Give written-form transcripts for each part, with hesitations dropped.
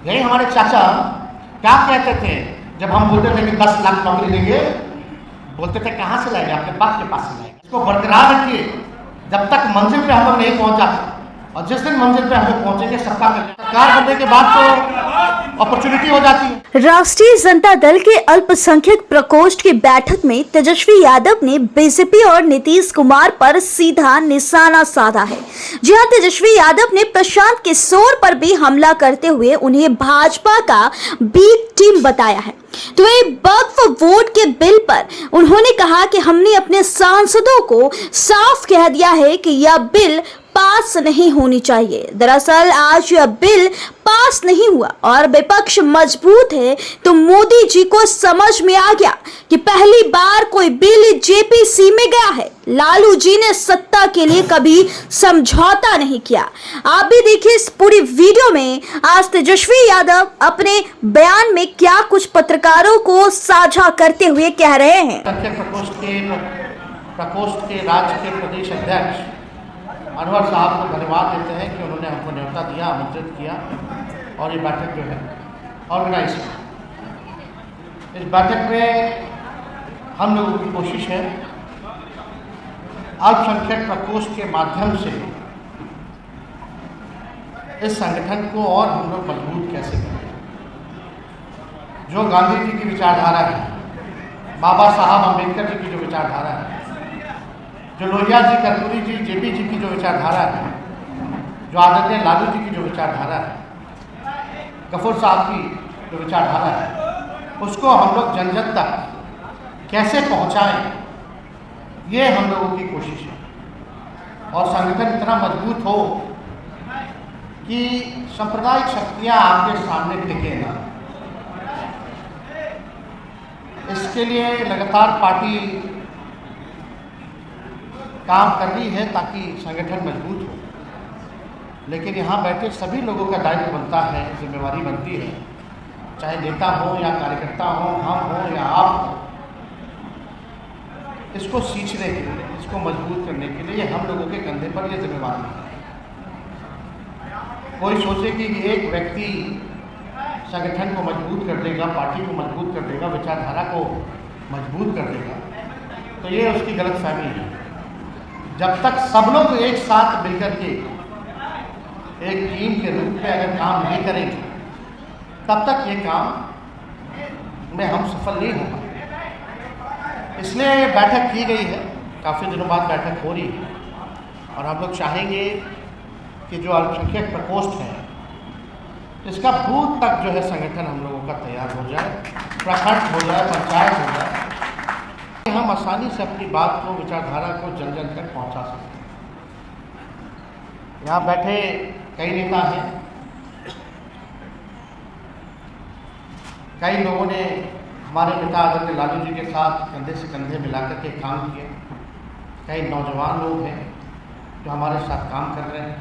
यही हमारे चाचा क्या कहते थे जब हम बोलते थे कि 10 लाख नौकरी देंगे, बोलते थे कहाँ से लाएंगे, आपके बाप के पास से लाएंगे। इसको बरकरार रखिए जब तक मंजिल पे हम लोग नहीं पहुंचा, और जिस दिन मंजिल पे हम लोग पहुंचेंगे सरकार बनने के बाद तो अपॉर्चुनिटी हो जाती है। राष्ट्रीय जनता दल के अल्पसंख्यक प्रकोष्ठ की बैठक में तेजस्वी यादव ने बीजेपी और नीतीश कुमार पर सीधा निशाना साधा है। जी हां, तेजस्वी यादव ने प्रशांत किशोर पर भी हमला करते हुए उन्हें भाजपा का बी टीम बताया है। तो वक्फ वोट के बिल पर उन्होंने कहा कि हमने अपने सांसदों को साफ कह दिया है कि यह बिल पास नहीं होनी चाहिए। दरअसल आज यह बिल पास नहीं हुआ और विपक्ष मजबूत है, तो मोदी जी को समझ में आ गया कि पहली बार कोई बिल जेपीसी में गया है। लालू जी ने सत्ता के लिए कभी समझौता नहीं किया। आप भी देखिए इस पूरी वीडियो में आज तेजस्वी यादव अपने बयान में क्या कुछ पत्रकारों को साझा करते हुए कह रहे हैं। प्रकोष्ठ के राज्य के प्रदेश अध्यक्ष अनवर साहब को धन्यवाद देते हैं कि उन्होंने हमको न्योता दिया, आमंत्रित किया और ये बैठक जो है ऑर्गेनाइज की। इस बैठक में हम लोगों की कोशिश है अल्पसंख्यक प्रकोष्ठ के माध्यम से इस संगठन को और हम लोग मजबूत कैसे करें। जो गांधी जी की विचारधारा है, बाबा साहब अम्बेडकर जी की जो विचारधारा है, जो लोहिया जी, कर्पूरी जी, जेपी जी की जो विचारधारा है, जो आदरणीय लालू जी की जो विचारधारा है, गफूर साहब की जो विचारधारा है, उसको हम लोग जन जन तक कैसे पहुंचाएं, ये हम लोगों की कोशिश है। और संगठन इतना मजबूत हो कि सांप्रदायिक शक्तियां आपके सामने टिके ना। इसके लिए लगातार पार्टी काम कर रही है ताकि संगठन मजबूत हो। लेकिन यहाँ बैठे सभी लोगों का दायित्व बनता है, जिम्मेवारी बनती है, चाहे नेता हो या कार्यकर्ता हो, हम हो या आप हो, इसको सींचने के लिए, इसको मजबूत करने के लिए हम लोगों के कंधे पर ये जिम्मेवारी है। कोई सोचे कि एक व्यक्ति संगठन को मजबूत कर देगा, पार्टी को मजबूत कर देगा, विचारधारा को मजबूत कर देगा, तो ये उसकी गलतफहमी है। जब तक सब लोग एक साथ मिलकर के एक टीम के रूप में अगर काम नहीं करेंगे, तब तक ये काम में हम सफल नहीं हो पाएंगे। इसलिए बैठक की गई है, काफ़ी दिनों बाद बैठक हो रही है, और हम लोग चाहेंगे कि जो अल्पसंख्यक प्रकोष्ठ है, इसका बूथ तक जो है संगठन हम लोगों का तैयार हो जाए, प्रखंड हो जाए, पंचायत हो जाए, हम आसानी से अपनी बात को, विचारधारा को जन जन तक पहुंचा सकते हैं। यहाँ बैठे कई नेता हैं, कई लोगों ने हमारे नेता आदरणीय लालू जी के साथ कंधे से कंधे मिलाकर के काम किए। कई नौजवान लोग हैं जो हमारे साथ काम कर रहे हैं।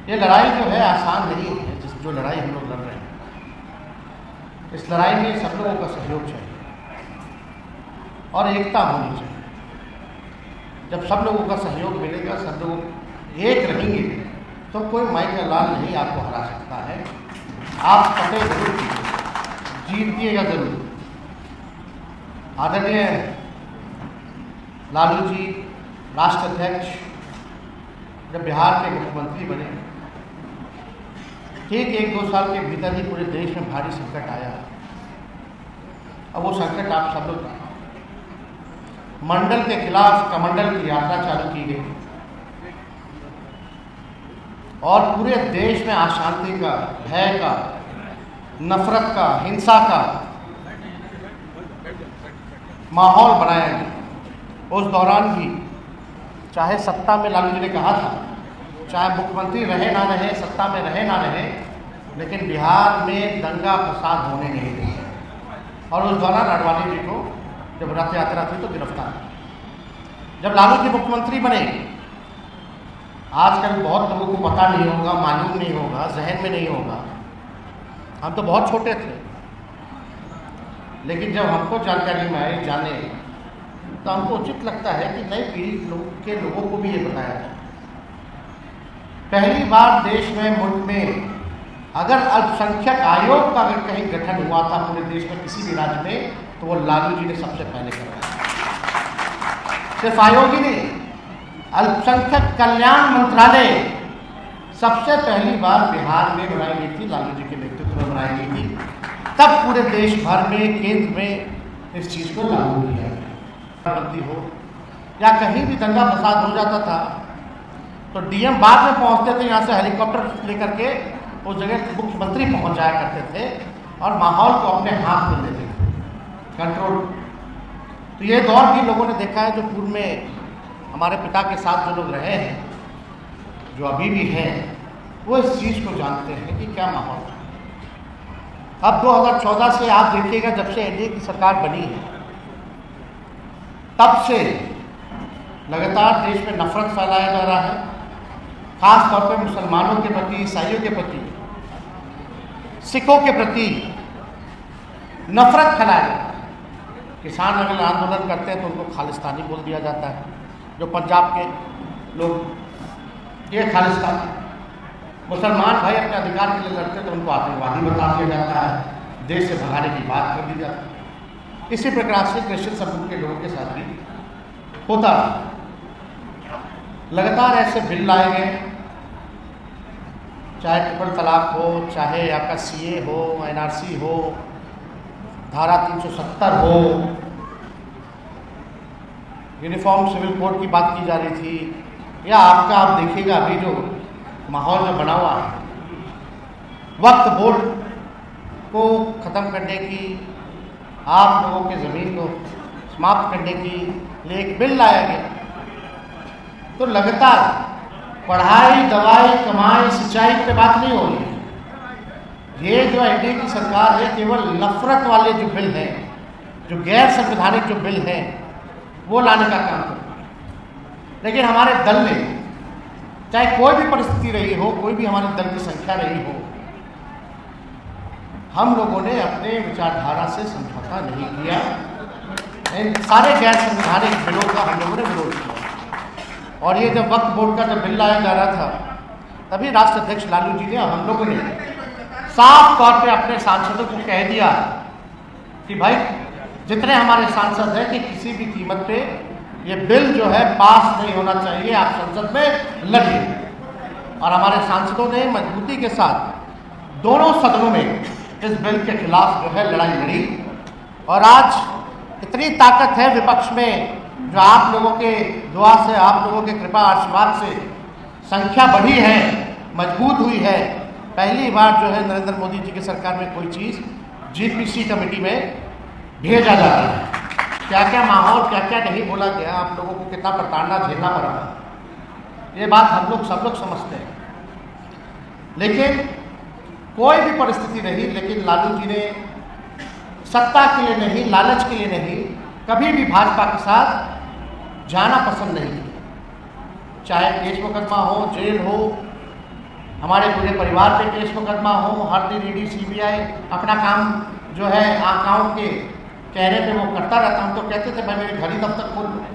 ये लड़ाई जो है आसान नहीं है, जो लड़ाई हम लोग लड़ रहे हैं। इस लड़ाई में सब लोगों का सहयोग चाहिए और एकता होनी चाहिए। जब सब लोगों का सहयोग मिलेगा, सब लोग एक रहेंगे, तो कोई माई का लाल नहीं आपको हरा सकता है। आप फतेह जरूर कीजिए, जीतिएगा जरूर। आदरणीय लालू जी राष्ट्र अध्यक्ष जब बिहार के मुख्यमंत्री बने, ठीक 1-2 साल के भीतर ही पूरे देश में भारी संकट आया। अब वो संकट आप सब लोग, मंडल के खिलाफ कमंडल की यात्रा चालू की गई और पूरे देश में अशांति का, भय का, नफरत का, हिंसा का माहौल बनाया गया। उस दौरान भी चाहे सत्ता में लालू जी ने कहा था, चाहे मुख्यमंत्री रहे ना रहे, सत्ता में रहे ना रहे, लेकिन बिहार में दंगा फसाद होने नहीं दिए। और उस दौरान आडवाणी जी को जब रथ यात्रा थी तो गिरफ्तार। जब लालू जी मुख्यमंत्री बने, आजकल बहुत लोगों को पता नहीं होगा, मालूम नहीं होगा, जहन में नहीं होगा, हम तो बहुत छोटे थे, लेकिन जब हमको जानकारी में आए, जाने, तो हमको उचित लगता है कि नई पीढ़ी के लोगों को भी ये बताया जाए। पहली बार देश में, मुल्क में अगर अल्पसंख्यक आयोग का अगर कहीं गठन हुआ था पूरे देश में किसी भी राज्य में, तो वो लालू जी ने सबसे पहले करवाया। सिर्फ आयोग ही नहीं, अल्पसंख्यक कल्याण मंत्रालय सबसे पहली बार बिहार में बनाई गई थी, लालू जी के नेतृत्व में बनाई गई थी। तब पूरे देश भर में, केंद्र में इस चीज़ को लागू किया गया। गलती हो या कहीं भी दंगा फसाद हो जाता था तो डीएम बाद में पहुंचते थे, यहाँ से हेलीकॉप्टर लेकर के उस जगह मुख्यमंत्री पहुंच जाया करते थे और माहौल को अपने हाथ में लेते थे, कंट्रोल। तो ये दौर भी लोगों ने देखा है, जो पूर्व में हमारे पिता के साथ जो लोग रहे हैं, जो अभी भी हैं, वो इस चीज़ को जानते हैं कि क्या माहौल है। अब 2014 से आप देखिएगा, जब से एनडीए की सरकार बनी है, तब से लगातार देश में नफरत फैलाया जा रहा है, खास तौर पे मुसलमानों के प्रति, ईसाइयों के प्रति, सिखों के प्रति नफरत फैलाया जाता है। किसान अगर आंदोलन करते हैं तो उनको खालिस्तानी बोल दिया जाता है। जो पंजाब के लोग, ये खालिस्तानी। मुसलमान भाई अपने अधिकार के लिए लड़ते तो उनको आतंकवादी बता दिया जाता है, देश से भगाने की बात कर दी जाती है। इसी प्रकार से क्रिश्चियन समूह के लोगों के साथ भी होता है। लगातार ऐसे बिल लाए गए, चाहे ट्रिपल तलाक हो, चाहे आपका सीए हो, एनआरसी हो, धारा 370 हो, यूनिफॉर्म सिविल कोड की बात की जा रही थी, या आपका आप देखिएगा अभी जो माहौल जो बना हुआ है, वक्फ बोर्ड को ख़त्म करने की, आप लोगों के ज़मीन को समाप्त करने की लिए एक बिल लाया गया। तो लगातार पढ़ाई, दवाई, कमाई, सिंचाई पे बात नहीं हो रही है। ये जो एनडीए की सरकार है, केवल नफरत वाले जो बिल हैं, जो गैर संवैधानिक जो बिल हैं, वो लाने का काम करती है। लेकिन हमारे दल ने, चाहे कोई भी परिस्थिति रही हो, कोई भी हमारे दल की संख्या रही हो, हम लोगों ने अपने विचारधारा से समझौता नहीं किया। इन सारे गैर संवैधानिक बिलों का हम लोगों ने विरोध किया। और ये जब वक्फ बोर्ड का जब बिल लाया जा रहा था, तभी राष्ट्र अध्यक्ष लालू जी ने, हम लोगों ने साफ तौर पे अपने सांसदों को कह दिया कि भाई जितने हमारे सांसद हैं कि किसी भी कीमत पे ये बिल जो है पास नहीं होना चाहिए, आप संसद में लड़िए। और हमारे सांसदों ने मजबूती के साथ दोनों सदनों में इस बिल के खिलाफ जो है लड़ाई लड़ी। और आज इतनी ताकत है विपक्ष में, जो आप लोगों के दुआ से, आप लोगों के कृपा आशीर्वाद से संख्या बढ़ी है, मजबूत हुई है। पहली बार जो है नरेंद्र मोदी जी की सरकार में कोई चीज़ जीपीसी कमेटी में भेजा जा रहा है। क्या क्या माहौल, क्या क्या नहीं बोला गया, आप लोगों को कितना प्रताड़ना झेलना पड़ा, ये बात हम लोग सब लोग समझते हैं। लेकिन कोई भी परिस्थिति रही, लेकिन लालू जी ने सत्ता के लिए नहीं, लालच के लिए नहीं, कभी भी भाजपा के साथ जाना पसंद नहीं किया। चाहे केस मुकदमा हो, जेल हो, हमारे पूरे परिवार पे केस मुकदमा हो, हर दिन ईडी सीबीआई अपना काम जो है आकाओं के कहने पे वो करता रहता। हम तो कहते थे भाई मेरे घर ही दफ्तर खोल लो,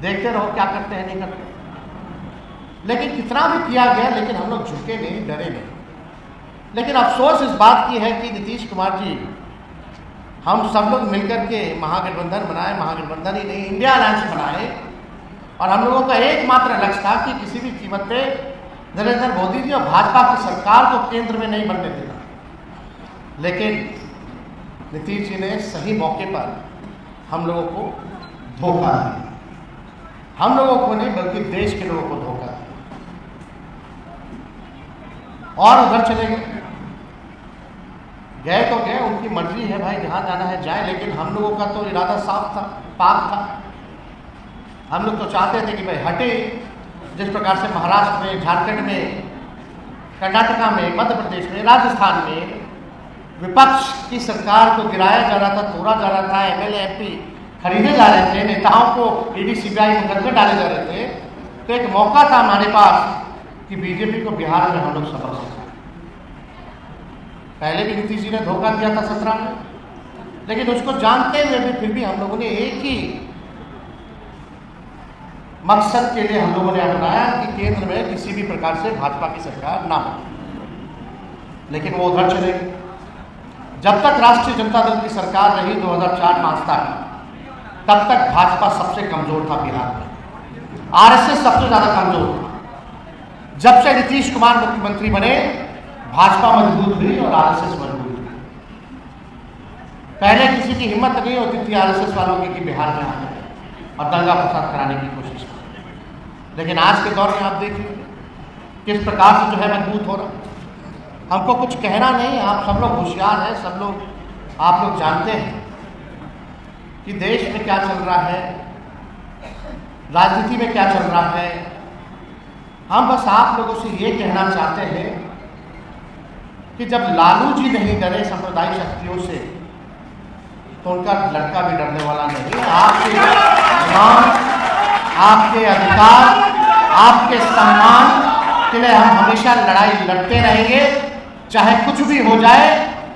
देखते रहो क्या करते हैं, नहीं करते। लेकिन कितना भी किया गया, लेकिन हम लोग झुके नहीं, डरे नहीं। लेकिन अफसोस इस बात की है कि नीतीश कुमार जी, हम सब लोग मिलकर के महागठबंधन बनाए, महागठबंधन ही नहीं, इंडिया अलायंस बनाए, और हम लोगों का एकमात्र लक्ष्य था कि किसी भी कीमत पे नरेंद्र मोदी जी और भाजपा की सरकार को केंद्र में नहीं बनने देना। लेकिन नीतीश जी ने सही मौके पर हम लोगों को धोखा दिया, हम लोगों को नहीं बल्कि देश के लोगों को धोखा दिया, और उधर चले गए। गए तो गए, उनकी मर्जी है भाई, जहाँ जाना है जाए। लेकिन हम लोगों का तो इरादा साफ था, पाक था। हम लोग तो चाहते थे कि भाई हटे। जिस प्रकार से महाराष्ट्र में, झारखंड में, कर्नाटका में, मध्य प्रदेश में, राजस्थान में विपक्ष की सरकार को गिराया जा रहा था, तोड़ा जा रहा था, एमएलए एमपी खरीदे जा रहे थे, नेताओं को ईडी सीबीआई मुकदमे डाले जा रहे थे, तो एक मौका था हमारे पास कि बीजेपी को बिहार में हम लोग सबक सिखाएं। पहले भी नीतीश जी ने धोखा दिया था 17 में, लेकिन उसको जानते हुए भी फिर भी हम लोगों ने एक ही मकसद के लिए हम लोगों ने अपनाया कि केंद्र में किसी भी प्रकार से भाजपा की सरकार ना हो। लेकिन वो उधर चले गए। जब तक राष्ट्रीय जनता दल की सरकार रही 2004-5 तक, तब तक भाजपा सबसे कमजोर था बिहार में, आरएसएस सबसे ज्यादा कमजोर था। जब से नीतीश कुमार मुख्यमंत्री बने, भाजपा मजबूत हुई और आरएसएस मजबूत हुई। पहले किसी की हिम्मत नहीं होती थी आरएसएस वालों की कि बिहार में आने और दंगा फसाद कराने की कोशिश करें, लेकिन आज के दौर में आप देखिए किस प्रकार से जो है मजबूत हो रहा। हमको कुछ कहना नहीं, आप सब लोग होशियार हैं, सब लोग आप लोग जानते हैं कि देश में क्या चल रहा है, राजनीति में क्या चल रहा है। हम बस आप लोगों से ये कहना चाहते हैं कि जब लालू जी नहीं डरे सांप्रदायिक शक्तियों से, तो उनका लड़का भी डरने वाला नहीं। आपके मान, आपके अधिकार, आपके सम्मान के लिए हम हमेशा लड़ाई लड़ते रहेंगे, चाहे कुछ भी हो जाए।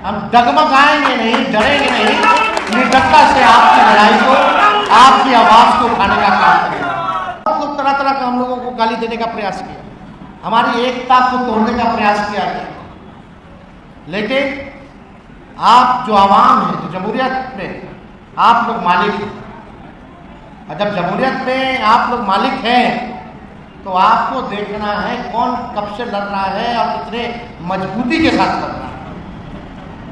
हम डगमगाएंगे नहीं, डरेंगे नहीं, निडरता से आपकी लड़ाई को, आपकी आवाज को उठाने का काम करेंगे। लोग तरह तरह का हम लोगों को गाली देने का प्रयास किया, हमारी एकता को तोड़ने का प्रयास किया गया, लेकिन आप जो आवाम है, जो जमहूरियत में आप लोग मालिक हैं, और जब जमहूरियत में आप लोग मालिक हैं तो आपको देखना है कौन कब से लड़ रहा है और कितने मजबूती के साथ लड़ रहा है।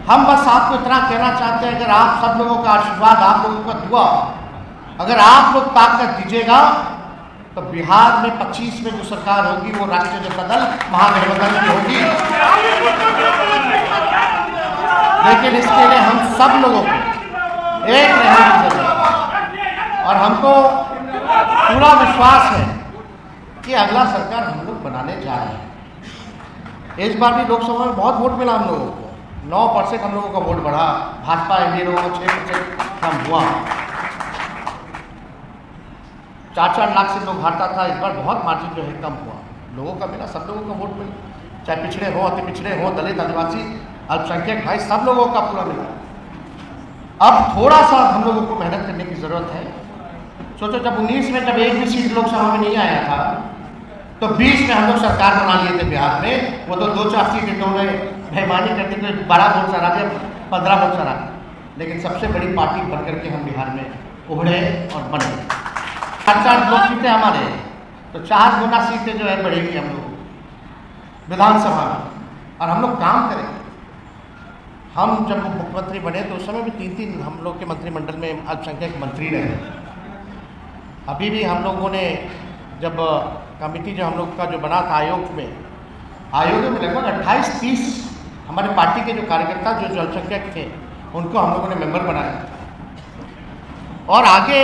हम बस आपको इतना कहना चाहते हैं, अगर आप सब लोगों का आशीर्वाद, आप लोगों का दुआ, अगर आप लोग ताकत दीजिएगा तो बिहार में 25 में जो सरकार होगी वो राष्ट्रीय जनता दल महागठबंधन की होगी। लेकिन इसके लिए हम सब लोगों को एक रहने की जरूरत है, और हमको पूरा विश्वास है कि अगला सरकार हम लोग बनाने जा रहे हैं। इस बार भी लोकसभा में बहुत वोट मिला हम लोगों को, 9% हम लोगों का वोट बढ़ा, भाजपा एनडीए लोगों को 6% कम हुआ। 4-4 लाख से लोग हारता था, इस बार बहुत मार्जिन जो है कम हुआ, लोगों का मिला, सब लोगों का वोट मिला, चाहे पिछड़े हो, अति पिछड़े हो, दलित, आदिवासी, अल्पसंख्यक भाई, सब लोगों का पूरा मिला। अब थोड़ा सा हम लोगों को मेहनत करने की जरूरत है। सोचो जब 19 में जब एक भी सीट लोकसभा में नहीं आया था, तो 20 में हम लोग सरकार बना लिए थे बिहार में। वो तो 2-4 सीटें तो उन्हें बेईमानी करते थे, 12 वोट से हरा, 15 वोट से हरा, लेकिन सबसे बड़ी पार्टी बन करके हम बिहार में उभरे और बन गए। 4 लोग सीटें हमारे, तो 4 गुना सीटें जो है बढ़ेगी हम लोग विधानसभा में, और हम लोग काम करेंगे। हम जब मुख्यमंत्री बने तो उस समय भी 3-3 हम लोग के मंत्रिमंडल में अल्पसंख्यक मंत्री रहे। अभी भी हम लोगों ने जब कमेटी जो हम लोग का जो बना था आयोग में लगभग 28-30 हमारे पार्टी के जो कार्यकर्ता जो अल्पसंख्यक थे उनको हम लोगों ने मेंबर बनाया, और आगे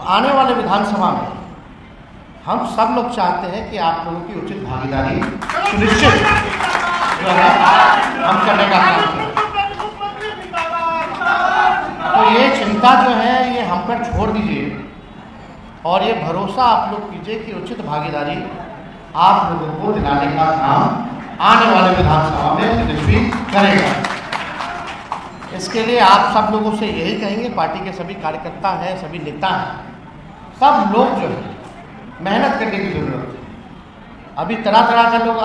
आने वाले विधानसभा में हम सब लोग चाहते हैं कि आप लोगों की उचित भागीदारी सुनिश्चित जो है हम करने का काम करें। तो ये चिंता जो है ये हम पर छोड़ दीजिए, और ये भरोसा आप लोग कीजिए कि उचित भागीदारी आप लोगों को दिलाने का काम आने वाले विधानसभा में तेजस्वी करेगा। इसके लिए आप सब लोगों से यही कहेंगे, पार्टी के सभी कार्यकर्ता हैं, सभी नेता हैं, सब लोग जो है मेहनत करने की जरूरत है। अभी तरह तरह के लोग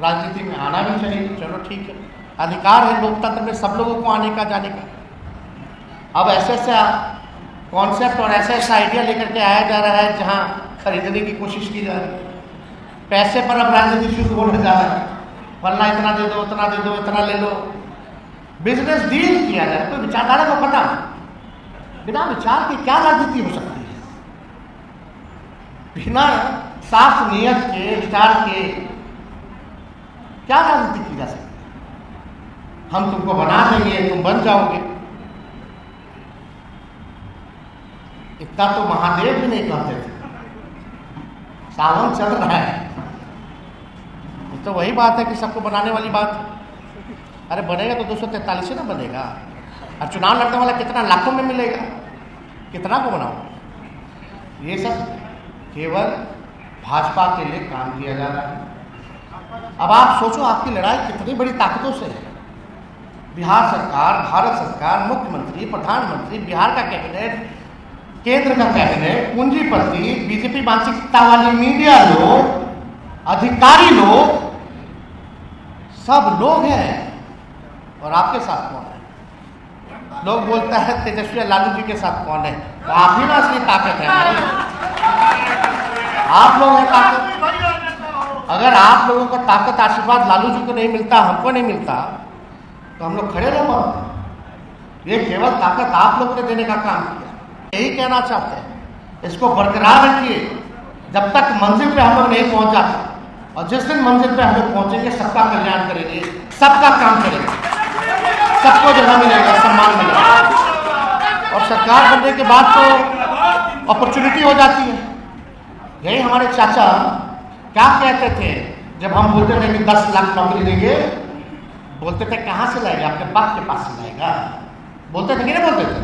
राजनीति में आना भी चाहिए, चलो ठीक है, अधिकार है लोकतंत्र में सब लोगों को आने का, जाने का। अब ऐसे कॉन्सेप्ट और ऐसा आइडिया लेकर के आया जा रहा है जहां खरीदने की कोशिश की जा रही है, पैसे पर अब राजनीति शुरू होने जा रहा है, वरना इतना दे दो, उतना दे दो, इतना ले लो, बिजनेस डील किया जाए। तो विचारधारा को पता, बिना विचार के क्या राजनीति हो सकती है, बिना साफ नियत के, विचार के क्या राजनीति की जा सकती है। हम तुमको बना देंगे, तुम बन जाओगे, इतना तो महादेव भी नहीं कहते थे। सावन चल रहा है, तो वही बात है कि सबको बनाने वाली बात। अरे बनेगा तो 243 ना बनेगा, और चुनाव लड़ने वाला कितना लाखों में मिलेगा, कितना को बनाओ। ये सब केवल भाजपा के लिए काम किया जा रहा है। अब आप सोचो आपकी लड़ाई कितनी बड़ी ताकतों से है। बिहार सरकार, भारत सरकार, मुख्यमंत्री, प्रधानमंत्री, बिहार का कैबिनेट, केंद्र का कैबिनेट, पूंजीपति, बीजेपी मानसिकता वाली मीडिया लोग, अधिकारी लोग, सब लोग हैं और आपके साथ कौन है? लोग बोलता है तेजस्वी लालू जी के साथ कौन है? तो आप ही ना असली ताकत है हमारी। आप लोग हैं ताकत। अगर आप लोगों का ताकत आशीर्वाद लालू जी को नहीं मिलता, हमको नहीं मिलता, तो हम लोग खड़े रह पाते। ये केवल ताकत आप लोगों ने देने का काम किया। यही कहना चाहते हैं, इसको बरकरार रखिए जब तक मंजिल पे हम लोग नहीं पहुंच जाते। और जिस दिन मंजिल पे हम लोग पहुंचेंगे, सबका कल्याण करेंगे, सबका काम करेंगे, सबको जगह मिलेगा, सम्मान मिलेगा। और सरकार बनने के बाद तो अपॉर्चुनिटी हो जाती है। यही हमारे चाचा क्या कहते थे जब हम बोलते थे कि 10 लाख नौकरी देंगे? बोलते थे कहाँ से लाएगा? आपके बाप के पास से लाएगा। बोलते थे कि नहीं बोलते थे?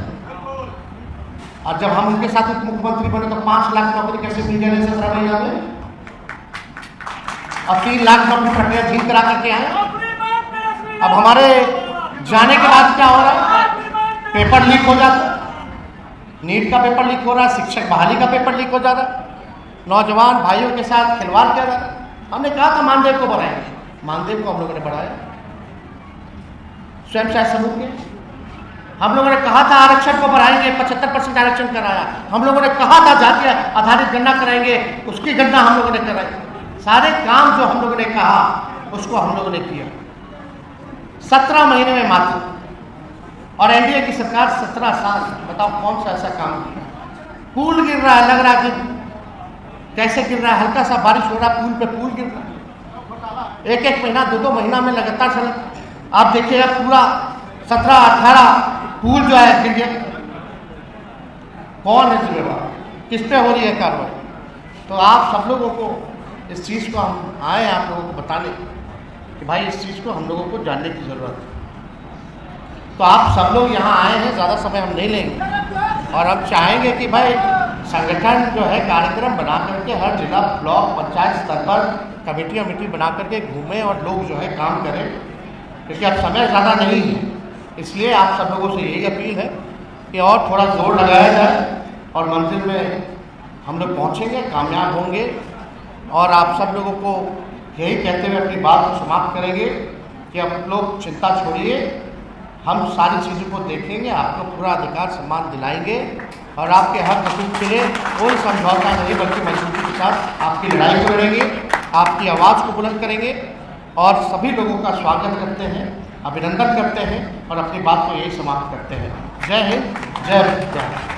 और जब हम उनके साथ उप मुख्यमंत्री बने तो 5 लाख नौकरी कैसे मिल गई 17 महीना में? और 3 लाख नौकरी प्रक्रिया झील करा करके आए। अब हमारे जाने के बाद क्या हो रहा है? पेपर लीक हो जाता है, नीट का पेपर लीक हो रहा है, शिक्षक बहाली का पेपर लीक हो जा रहा है, नौजवान भाइयों के साथ खिलवाड़ किया जा रहा है। हमने कहा था मानदेय को बढ़ाएंगे, मानदेय को हम लोगों ने बढ़ाया। स्वयं सहायता समूह के हम लोगों ने कहा था आरक्षण को बढ़ाएंगे, 75% आरक्षण कराया। हम लोगों ने कहा था जातीय आधारित गणना कराएंगे, उसकी गणना हम लोगों ने कराई। सारे काम जो हम लोगों ने कहा उसको हम लोगों ने किया 17 महीने में मात्र। और एनडीए की सरकार 17 साल, बताओ कौन सा ऐसा काम किया? पुल गिर रहा है, लग रहा है कि कैसे गिर रहा है, हल्का सा बारिश हो रहा है, पुल पे पुल गिर रहा है। एक महीना 2 महीना में लगातार चल। आप देखिए अब पूरा 17-18 पुल जो है गिर गया। कौन है जिम्मेवार? किस पे हो रही है कार्रवाई? तो आप सब लोगों को इस चीज़ को हम आए आप लोगों को बताने कि भाई इस चीज़ को हम लोगों को जानने की ज़रूरत है। तो आप सब लोग यहाँ आए हैं, ज़्यादा समय हम नहीं लेंगे और हम चाहेंगे कि भाई संगठन जो है कार्यक्रम बना करके हर जिला ब्लॉक पंचायत स्तर पर कमेटी बना करके घूमें और लोग जो है काम करें, क्योंकि अब समय ज़्यादा नहीं है। इसलिए आप सब लोगों से यही अपील है कि और थोड़ा जोर लगाया जाए और मंजिल में हम लोग पहुँचेंगे, कामयाब होंगे। और आप सब लोगों को यही कहते हुए अपनी बात को समाप्त करेंगे कि आप लोग चिंता छोड़िए, हम सारी चीज़ों को देखेंगे, आपको पूरा अधिकार सम्मान दिलाएंगे और आपके हक हकूक़ के लिए कोई समझौता नहीं बल्कि मजबूती के साथ आपकी लड़ाई को लड़ेंगे, आपकी आवाज़ को बुलंद करेंगे और सभी लोगों का स्वागत करते हैं, अभिनंदन करते हैं और अपनी बात को यही समाप्त करते हैं। जय हिंद, जय भारत।